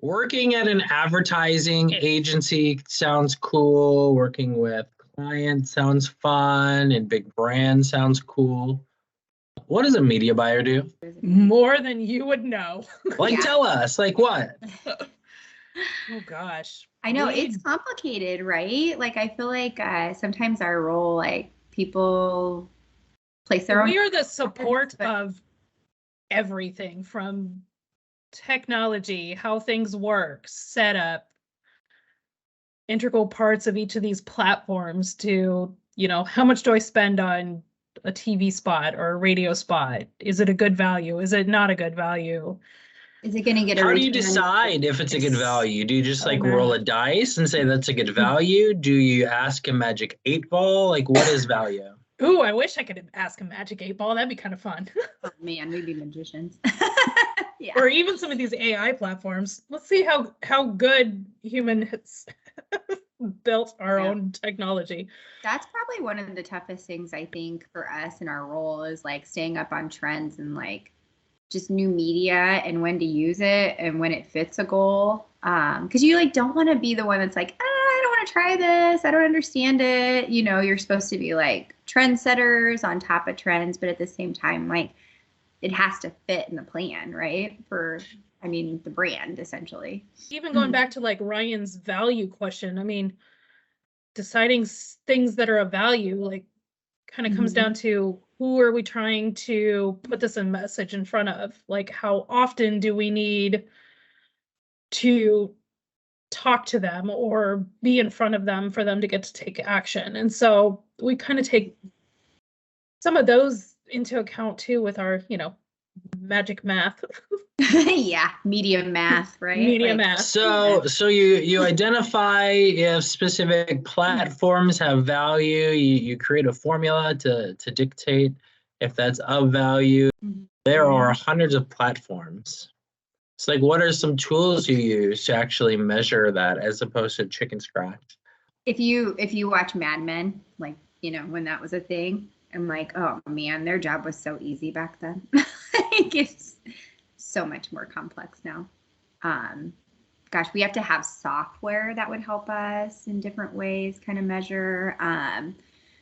Working at an advertising agency sounds cool. Working with clients sounds fun, and big brands sounds cool. What does a media buyer do? More than you would know. Like, tell us, like what? Oh gosh. I know it's complicated, right? Like I feel like sometimes our role, like people place their own. We are the support of everything from technology, how things work, setup, integral parts of each of these platforms to, how much do I spend on a TV spot or a radio spot? Is it a good value? Is it not a good value? Is it going to get a How do return? you decide if it's a good value? Do you just like man. roll a dice and say that's a good value? Do you ask a magic 8-ball? Like, what is value? Ooh, I wish I could ask a magic 8-ball. That'd be kind of fun. Oh man, we'd be magicians. Yeah. Or even some of these AI platforms. Let's see how good humans built our own technology. That's probably one of the toughest things I think for us in our role is like staying up on trends and like just new media and when to use it and when it fits a goal. Because you like don't want to be the one that's like, I don't want to try this. I don't understand it. You're supposed to be like trendsetters on top of trends, but at the same time, like it has to fit in the plan, right? The brand essentially. Even going back to like Ryan's value question, deciding things that are of value, like kind of comes down to who are we trying to put this in message in front of? Like how often do we need to talk to them or be in front of them for them to get to take action? And so we kind of take some of those into account too with our, magic math. Yeah, media math, right? Media math. So you identify if specific platforms have value. You create a formula to dictate if that's of value. There are hundreds of platforms. It's like, what are some tools you use to actually measure that as opposed to chicken scratch? If you watch Mad Men, like, when that was a thing, I'm like, oh man, their job was so easy back then. Like it's so much more complex now. Gosh, we have to have software that would help us in different ways kind of measure.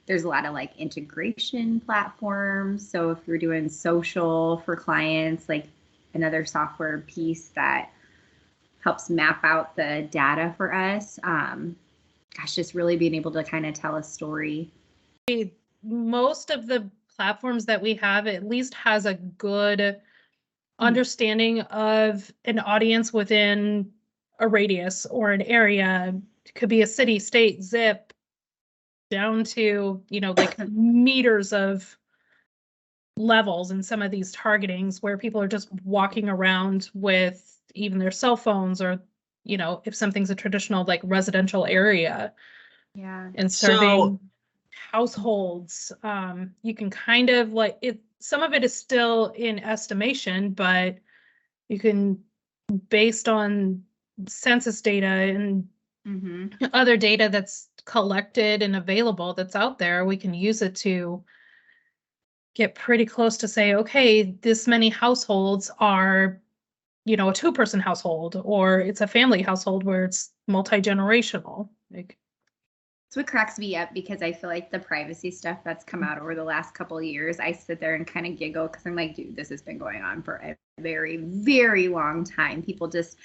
There's a lot of like integration platforms. So if you're doing social for clients, like another software piece that helps map out the data for us. Gosh, just really being able to kind of tell a story. Most of the platforms that we have at least has a good understanding of an audience within a radius or an area. It could be a city, state, zip, down to, like meters of levels in some of these targetings where people are just walking around with even their cell phones or, if something's a traditional like residential area. Yeah. And serving households, you can kind of like it. Some of it is still in estimation, but you can, based on census data and other data that's collected and available that's out there, we can use it to get pretty close to say, okay, this many households are, a 2-person household, or it's a family household where it's multi-generational. Like, So it cracks me up because I feel like the privacy stuff that's come out over the last couple of years, I sit there and kind of giggle because I'm like, dude, this has been going on for a very, very long time. People just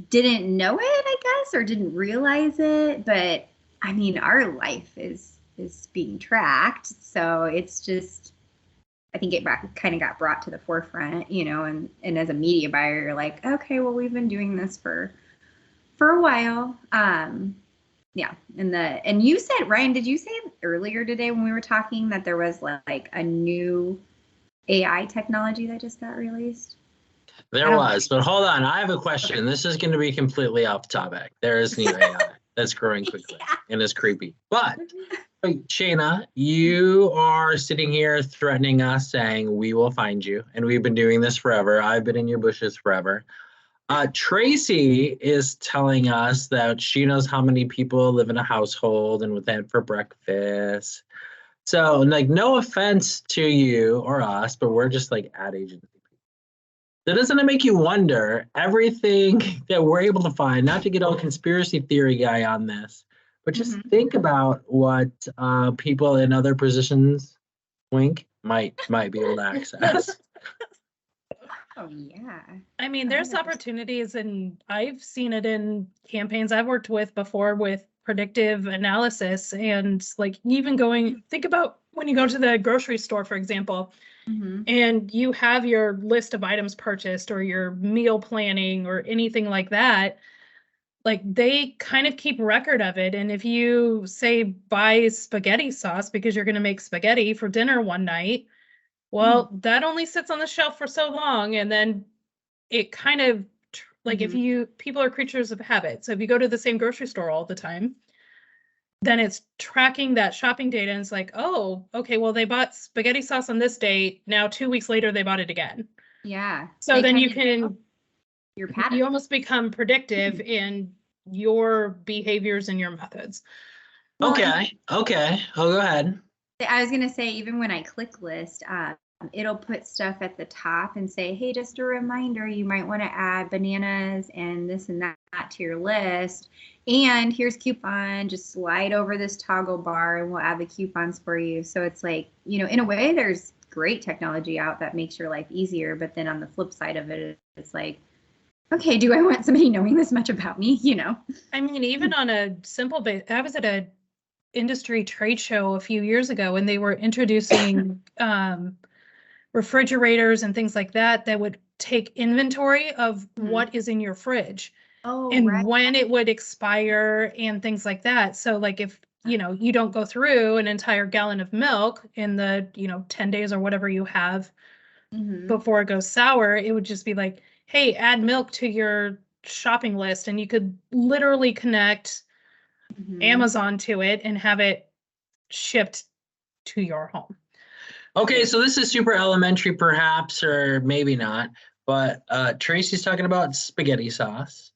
didn't know it, I guess, or didn't realize it. But our life is being tracked. So it's just, I think it kind of got brought to the forefront, and as a media buyer, you're like, okay, well, we've been doing this for a while. Yeah. And you said, Ryan, did you say earlier today when we were talking that there was like a new AI technology that just got released? There was, but hold on. I have a question. This is going to be completely off topic. There is new AI that's growing quickly and is creepy. But Shana, you are sitting here threatening us saying we will find you. And we've been doing this forever. I've been in your bushes forever. Tracy is telling us that she knows how many people live in a household and what they had for breakfast. So, like, no offense to you or us, but we're just like ad agency people. So doesn't it make you wonder everything that we're able to find, not to get all conspiracy theory guy on this, but just think about what people in other positions, wink, might be able to access. Oh yeah. I mean, there's 100%. opportunities, and I've seen it in campaigns I've worked with before with predictive analysis, and like even think about when you go to the grocery store, for example, and you have your list of items purchased or your meal planning or anything like that. Like they kind of keep record of it. And if you say buy spaghetti sauce because you're going to make spaghetti for dinner one night, well, that only sits on the shelf for so long. And then it kind of like if people are creatures of habit. So if you go to the same grocery store all the time, then it's tracking that shopping data. And it's like, oh, okay, well, they bought spaghetti sauce on this date. Now, 2 weeks later, they bought it again. Yeah. So then you can, your pattern. you almost become predictive in your behaviors and your methods. Okay. Oh, go ahead. I was going to say, even when I click list, it'll put stuff at the top and say, hey, just a reminder, you might want to add bananas and this and that to your list. And here's coupon, just slide over this toggle bar and we'll add the coupons for you. So it's like, in a way, there's great technology out that makes your life easier. But then on the flip side of it, it's like, okay, do I want somebody knowing this much about me? I mean, even on a simple base, I was at a industry trade show a few years ago and they were introducing refrigerators and things like that would take inventory of what is in your fridge and when it would expire and things like that. So like if you don't go through an entire gallon of milk in the 10 days or whatever you have before it goes sour, it would just be like, hey, add milk to your shopping list, and you could literally connect Amazon to it and have it shipped to your home. Okay, so this is super elementary perhaps, or maybe not, but Tracy's talking about spaghetti sauce.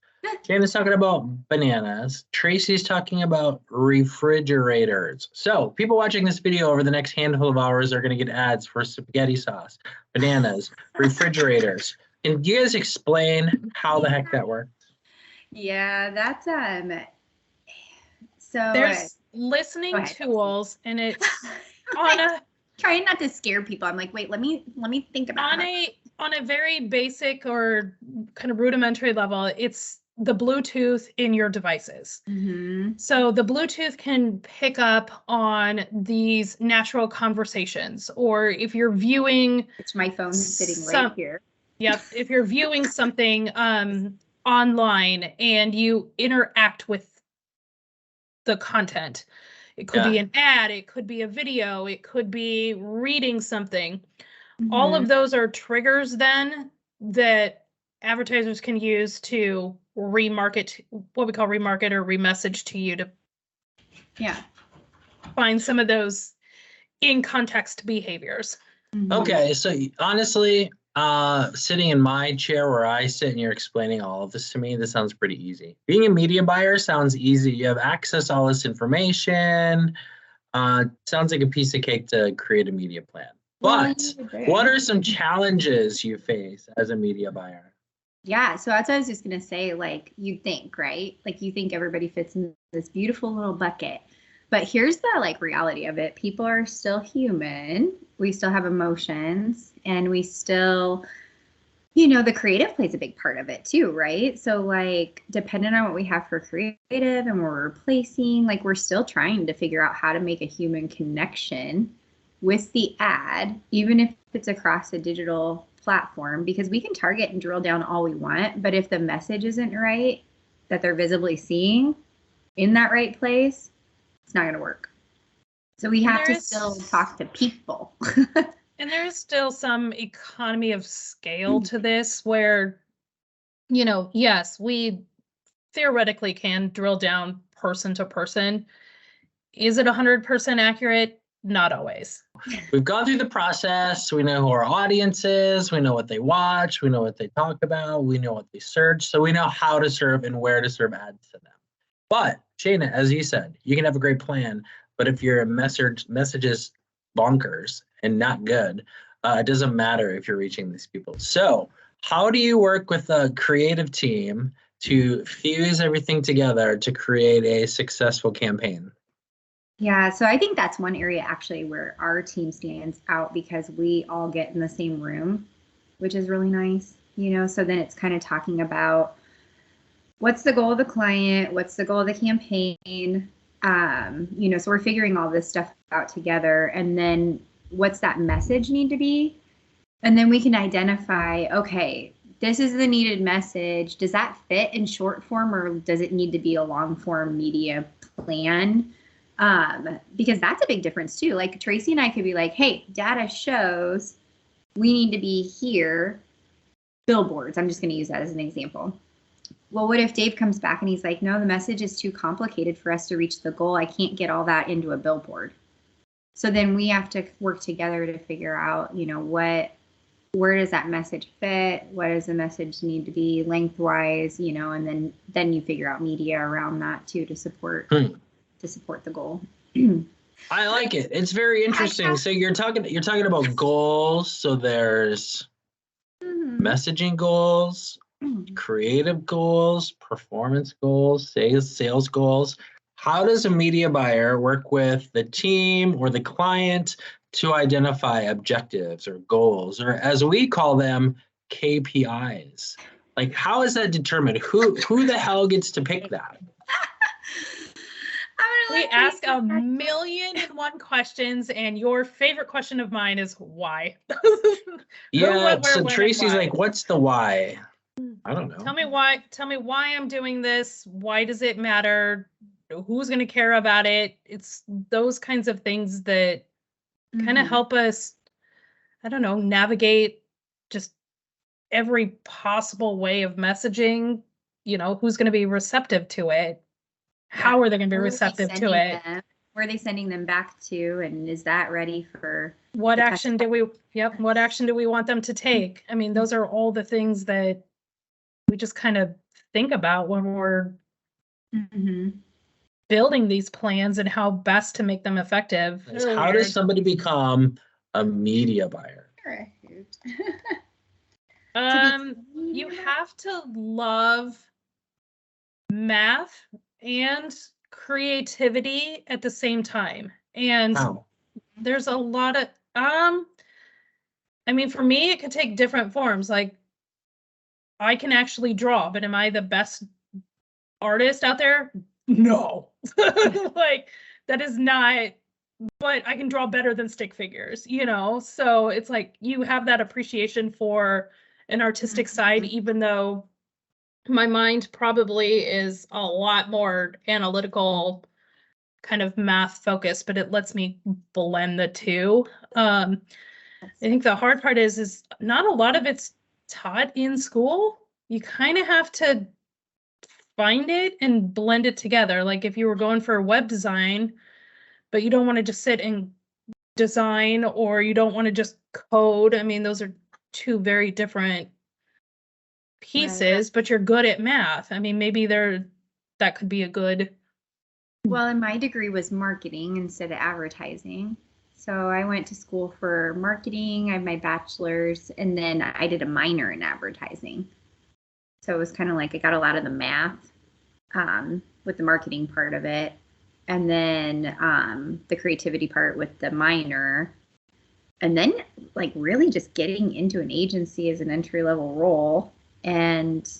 Shana's talking about bananas. Tracy's talking about refrigerators. So people watching this video over the next handful of hours are going to get ads for spaghetti sauce, bananas, refrigerators. Can you guys explain how the heck that works? Yeah, that's so there's listening tools, and it's on a trying not to scare people. I'm like, wait, let me think about on a very basic or kind of rudimentary level. It's the Bluetooth in your devices. So the Bluetooth can pick up on these natural conversations, or if you're viewing, which my phone is sitting right here. Yep, if you're viewing something online and you interact with the content. It could be an ad, it could be a video, it could be reading something. All of those are triggers then that advertisers can use to remarket, what we call remarket or remessage to you to find some of those in context behaviors. Okay, so honestly, sitting in my chair where I sit and you're explaining all of this to me, this sounds pretty easy. Being a media buyer sounds easy. You have access to all this information. Sounds like a piece of cake to create a media plan. But what are some challenges you face as a media buyer? Yeah, so that's what I was just going to say. Like, you'd think, right? Like, you think everybody fits in this beautiful little bucket. But here's the reality of it. People are still human. We still have emotions, and we still, the creative plays a big part of it too, right? So depending on what we have for creative and we're replacing, we're still trying to figure out how to make a human connection with the ad, even if it's across a digital platform, because we can target and drill down all we want. But if the message isn't right, that they're visibly seeing in that right place, it's not going to work. So we have to still talk to people. And there is still some economy of scale to this where, yes, we theoretically can drill down person to person. Is it 100% accurate? Not always. We've gone through the process. We know who our audience is. We know what they watch. We know what they talk about. We know what they search. So we know how to serve and where to serve ads to them. But Shana, as you said, you can have a great plan, but if your message is bonkers and not good, it doesn't matter if you're reaching these people. So How do you work with a creative team to fuse everything together to create a successful campaign? Yeah, so I think that's one area actually where our team stands out because we all get in the same room, which is really nice, so then it's kind of talking about what's the goal of the client, what's the goal of the campaign, so we're figuring all this stuff out together, and then what's that message need to be? And then we can identify, okay, this is the needed message. Does that fit in short form or does it need to be a long form media plan? Because that's a big difference too. Like Tracy and I could be like, hey, data shows we need to be here. Billboards. I'm just going to use that as an example. Well, what if Dave comes back and he's like, no, the message is too complicated for us to reach the goal. I can't get all that into a billboard. So then we have to work together to figure out, where does that message fit? What does the message need to be lengthwise, and then you figure out media around that too to support the goal. I like it. It's very interesting. So you're talking about goals. So there's messaging goals, creative goals, performance goals, sales goals. How does a media buyer work with the team or the client to identify objectives or goals, or as we call them, KPIs? Like, how is that determined? Who the hell gets to pick that? We ask 1,000,001 questions, and your favorite question of mine is why? Yeah, so Tracy's like, what's the why? I don't know. Tell me why I'm doing this. Why does it matter? Who's going to care about it? It's those kinds of things that kind of help us, I don't know, navigate just every possible way of messaging. Who's going to be receptive to it? How are they going to be receptive to it? Where are they sending them back to? And is that ready for what action do we want them to take? I mean, those are all the things that we just kind of think about when we're building these plans and how best to make them effective. How does somebody become a media buyer? You have to love math and creativity at the same time. And there's a lot of for me, it could take different forms. Like, I can actually draw, but am I the best artist out there? No. Like, that is not, but I can draw better than stick figures, so it's like you have that appreciation for an artistic side, even though my mind probably is a lot more analytical, kind of math focused, but it lets me blend the two. I think the hard part is not a lot of it's taught in school. You kind of have to find it and blend it together. Like if you were going for web design, but you don't want to just sit and design, or you don't want to just code. I mean, those are two very different pieces, but you're good at math. I mean, maybe that could be a good. Well, and my degree was marketing instead of advertising. So I went to school for marketing. I have my bachelor's, and then I did a minor in advertising. So it was kind of like I got a lot of the math with the marketing part of it, and then the creativity part with the minor. And then like really just getting into an agency as an entry-level role and,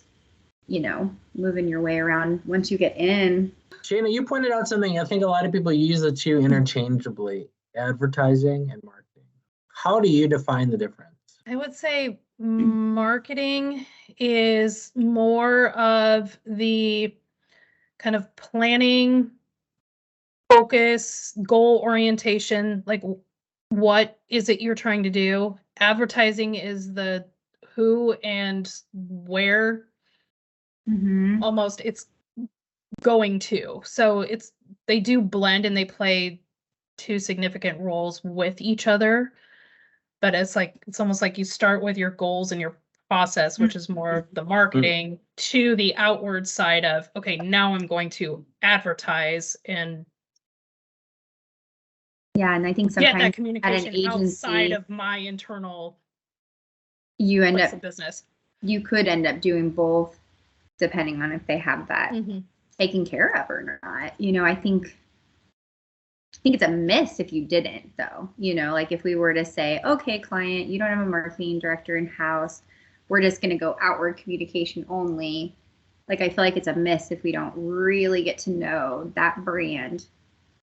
moving your way around once you get in. Shana, you pointed out something. I think a lot of people use the two interchangeably, advertising and marketing. How do you define the difference? I would say marketing is more of the kind of planning, focus, goal orientation, like what is it you're trying to do? Advertising is the who and where almost it's going to. So they do blend and they play two significant roles with each other. But it's almost like you start with your goals and your process, which is more the marketing, to the outward side of, okay, now I'm going to advertise and and I think sometimes get that communication at an agency, outside of my internal you end up business. you could end up doing both depending on if they have that taken care of or not. You know, I think it's a miss if you didn't, though. You know, like if we were to say, okay, client, you don't have a marketing director in-house, we're just going to go outward communication only. Like, I feel like it's a miss if we don't really get to know that brand,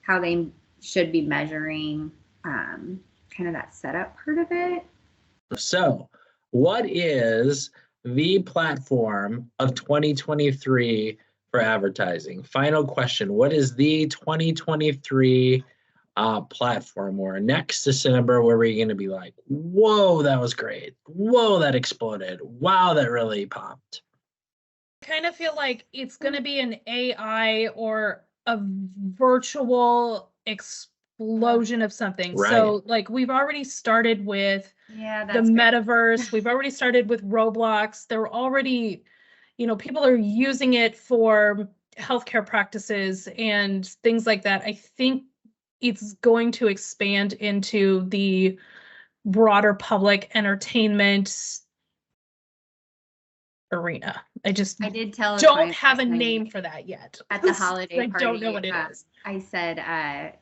how they should be measuring kind of that setup part of it. So, what is the platform of 2023 for advertising? Final question. What is the 2023 platform where next December where we're going to be like, whoa, that was great. Whoa, that exploded. Wow, that really popped. I kind of feel like it's going to be an AI or a virtual explosion of something. Right. So like we've already started with the metaverse. We've already started with Roblox. They're already, you know, people are using it for healthcare practices and things like that. I think it's going to expand into the broader public entertainment arena. I did tell don't have a name for that yet. At the holiday I party, don't know what it is. I said,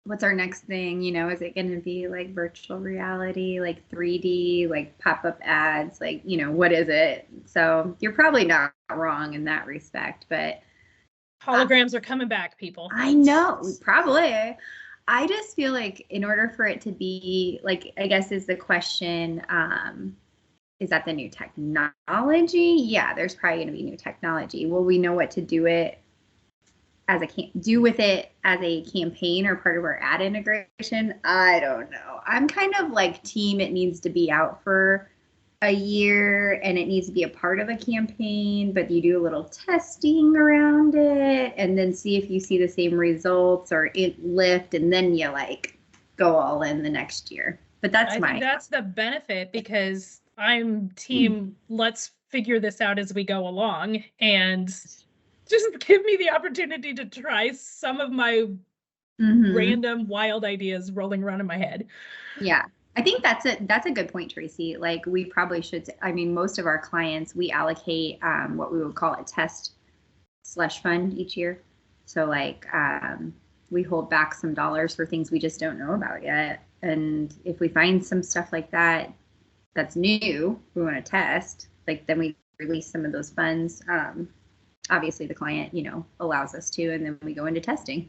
what's our next thing? You know, is it going to be like virtual reality, like 3D, like pop-up ads? Like, you know, what is it? So you're probably not wrong in that respect, but holograms are coming back, people. I know, probably. I just feel like in order for it to be like, I guess is the question, is that the new technology? Yeah, there's probably going to be new technology. Will we know what to do with it as a campaign or part of our ad integration? I don't know. I'm kind of like team it needs to be out for a year and it needs to be a part of a campaign, but you do a little testing around it and then see if you see the same results or it lift, and then you like go all in the next year. But I think that's the benefit, because I'm team let's figure this out as we go along, and just give me the opportunity to try some of my random wild ideas rolling around in my head. Yeah. I think that's a good point, Tracy. Like we probably should, I mean, most of our clients, we allocate what we would call a test slush fund each year. So like we hold back some dollars for things we just don't know about yet. And if we find some stuff like that, that's new, we want to test, like then we release some of those funds. Obviously the client, you know, allows us to, and then we go into testing.